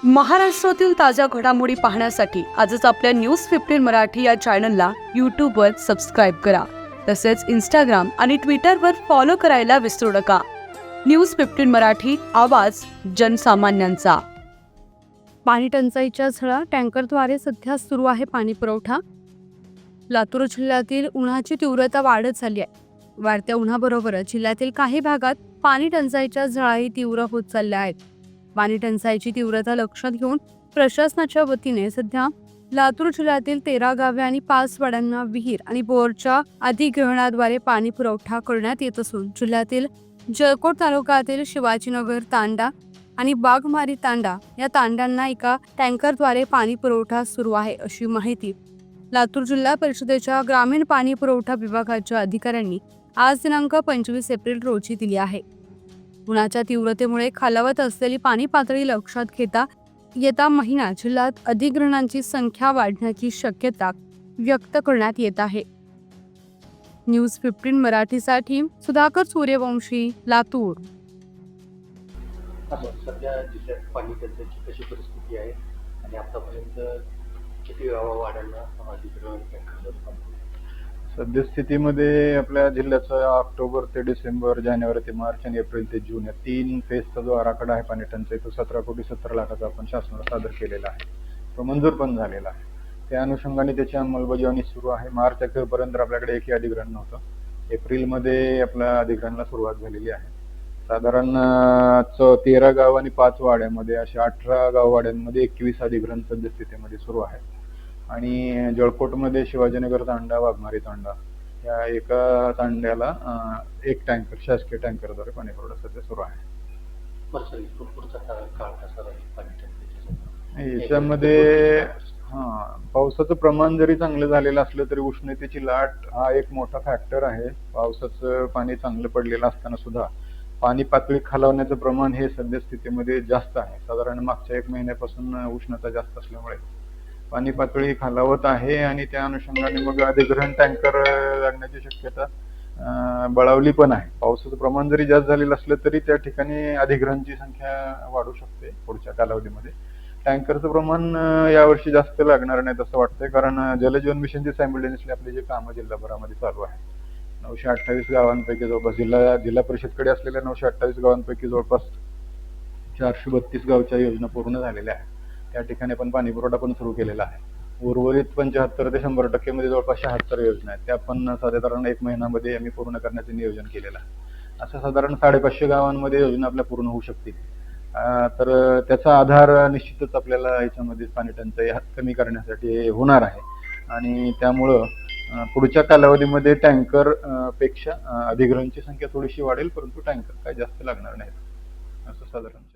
महाराष्ट्रातील ताज्या घडामोडी पाहण्यासाठी आजच आपल्या न्यूज 15 मराठी या चॅनलला यूट्यूबवर सबस्क्राईब करा. तसेच इंस्टाग्राम आणि ट्विटरवर फॉलो करायला विसरू नका. न्यूज 15 मराठी, आवाज जनसामान्यांचा. पाणी टंचाईच्या झळा. टँकरद्वारे सध्या सुरू आहे पाणी पुरवठा. लातूर जिल्ह्यातील उन्हाची तीव्रता वाढत चालली आहे. वाढत्या उन्हाबरोबरच जिल्ह्यातील काही भागात पाणी टंचाईच्या झळाही तीव्र होत चालल्या आहेत. पाणी टंचाईची तीव्रता लक्षात घेऊन प्रशासनाच्या वतीने सध्या लातूर जिल्ह्यातील 13 गावे आणि 5 वाड्यांना विहीर आणि बोरच्या अधिग्रहणाद्वारे पाणी पुरवठा करण्यात येत असून जिल्ह्यातील जळकोट तालुक्यातील शिवाजीनगर तांडा आणि बागमारी तांडा या तांड्यांना एका टँकरद्वारे पाणी पुरवठा सुरू आहे, अशी माहिती लातूर जिल्हा परिषदेच्या ग्रामीण पाणी पुरवठा विभागाच्या अधिकाऱ्यांनी आज दिनांक 25 एप्रिल रोजी दिली आहे. उन्हाच्या तीव्रतेमुळे खालावत असलेली पाणी पातळी लक्षात घेता येत्या महिन्यात जिल्ह्यात अधिग्रहणांची संख्या वाढण्याची शक्यता व्यक्त करण्यात येत आहे. न्यूज 15 मराठीसाठी सुधाकर सूर्यवंशी, लातूर. सध्या जिल्ह्यात पाणी टंचाईची कशी परिस्थिती आहे आणि आतापर्यंत किती गावावाड्यांना अधिग्रहण टँकरद्वारे पाणी? सद्यस्थितीमध्ये आपल्या जिल्ह्याचं ऑक्टोबर ते डिसेंबर, जानेवारी ते मार्च आणि एप्रिल ते जून या 3 फेजचा जो आराखडा आहे पाणी टंचाई, तो 17,70,00,000चा आपण शासनाला सादर केलेला आहे. तो मंजूर पण झालेला आहे. त्या अनुषंगाने त्याची अंमलबजावणी सुरू आहे. मार्च अखेरपर्यंत आपल्याकडे एकही अधिग्रहण नव्हतं. एप्रिलमध्ये आपल्या अधिग्रहणाला सुरुवात झालेली आहे. साधारण 13 गाव आणि 5 वाड्यामध्ये अशा 18 गाववाड्यांमध्ये 21 अधिग्रहण सद्यस्थितीमध्ये सुरू आहे. आणि जळकोटमध्ये शिवाजीनगर तांडा, वाघमारी तांडा या एका तांड्याला एक टँकर, शासकीय टँकरद्वारे पाणी पुरवठा सध्या सुरू आहे. काळ कसा राहील पाणी टंचाईचा? याच्यामध्ये पावसाचं प्रमाण जरी चांगलं झालेलं असलं तरी उष्णतेची लाट हा एक मोठा फॅक्टर आहे. पावसाचं पाणी चांगलं पडलेलं असताना सुद्धा पाणी पातळी खालावण्याचं प्रमाण हे सद्यस्थितीमध्ये जास्त आहे. साधारण मागच्या 1 महिन्यापासून उष्णता जास्त असल्यामुळे पाणी पातळी खालावत आहे आणि त्या अनुषंगाने मग अधिग्रहण टँकर लागण्याची शक्यता बळावली पण आहे. पावसाचं प्रमाण जरी जास्त झालेलं असलं तरी त्या ठिकाणी अधिग्रहणची संख्या वाढू शकते पुढच्या कालावधीमध्ये. टँकरचं प्रमाण यावर्षी जास्त लागणार नाही असं वाटतंय, कारण जलजीवन मिशनचे सायमल्टेनियसली आपले जे कामं जिल्हाभरामध्ये चालू आहे. 928 गावांपैकी जवळपास जिल्हा परिषदकडे असलेल्या 928 गावांपैकी जवळपास 432 गावच्या योजना पूर्ण झालेल्या आहेत. त्या ठिकाणी आपण पाणी पुरवठा पण सुरू केलेला आहे. उर्वरित 75 ते 100% मध्ये जवळपास 76 योजना आहेत. त्या पण साधारण 1 महिन्यामध्ये आम्ही पूर्ण करण्याचे नियोजन केलेलं आहे. असं साधारण 550 गावांमध्ये योजना आपल्या पूर्ण होऊ शकतील. तर त्याचा आधार निश्चितच आपल्याला याच्यामध्ये पाणी टंचाई कमी करण्यासाठी होणार आहे आणि त्यामुळं पुढच्या कालावधीमध्ये टँकर पेक्षा अधिग्रहणची संख्या थोडीशी वाढेल, परंतु टँकर काही जास्त लागणार नाहीत असं साधारण.